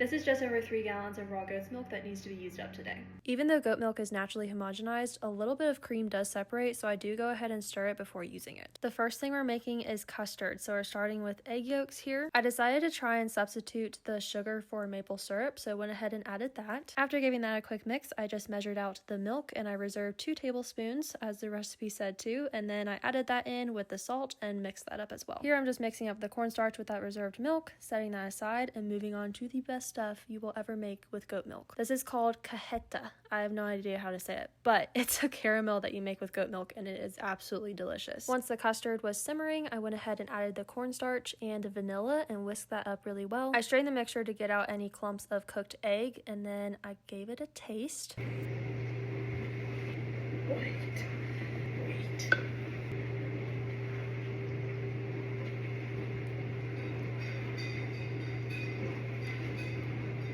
This is just over 3 gallons of raw goat's milk that needs to be used up today. Even though goat milk is naturally homogenized, a little bit of cream does separate, so I do go ahead and stir it before using it. The first thing we're making is custard, so we're starting with egg yolks here. I decided to try and substitute the sugar for maple syrup, so I went ahead and added that. After giving that a quick mix, I just measured out the milk and I reserved 2 tablespoons as the recipe said to, and then I added that in with the salt and mixed that up as well. Here I'm just mixing up the cornstarch with that reserved milk, setting that aside, and moving on to the best stuff you will ever make with goat milk. This is called cajeta. I have no idea how to say it, but it's a caramel that you make with goat milk and it is absolutely delicious. Once the custard was simmering, I went ahead and added the cornstarch and vanilla and whisked that up really well. I strained the mixture to get out any clumps of cooked egg, and then I gave it a taste. Wait.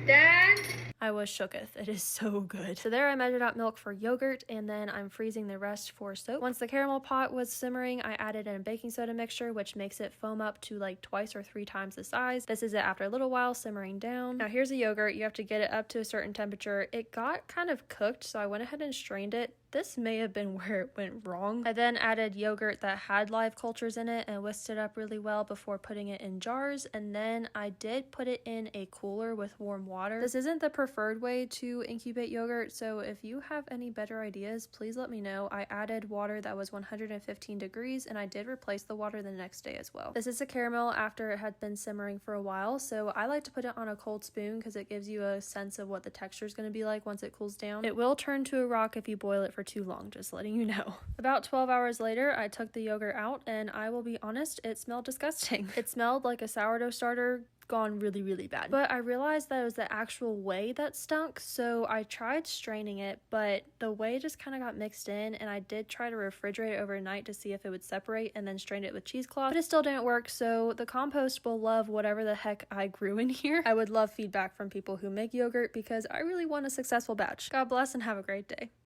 Dad? I was shooketh. It is so good. So there I measured out milk for yogurt, and then I'm freezing the rest for soap. Once the caramel pot was simmering, I added in a baking soda mixture, which makes it foam up to like 2 or 3 times the size. This is it after a little while simmering down. Now here's the yogurt. You have to get it up to a certain temperature. It got kind of cooked, so I went ahead and strained it. This may have been where it went wrong. I then added yogurt that had live cultures in it and whisked it up really well before putting it in jars, and then I did put it in a cooler with warm water. This isn't the preferred way to incubate yogurt, so if you have any better ideas, please let me know. I added water that was 115 degrees, and I did replace the water the next day as well. This is a caramel after it had been simmering for a while, so I like to put it on a cold spoon because it gives you a sense of what the texture is going to be like once it cools down. It will turn to a rock if you boil it for too long, just letting you know. About 12 hours later, I took the yogurt out, and I will be honest, it smelled disgusting. It smelled like a sourdough starter gone really, really bad. But I realized that it was the actual whey that stunk, so I tried straining it, but the whey just kind of got mixed in, and I did try to refrigerate it overnight to see if it would separate and then strained it with cheesecloth, but it still didn't work, so the compost will love whatever the heck I grew in here. I would love feedback from people who make yogurt because I really want a successful batch. God bless and have a great day.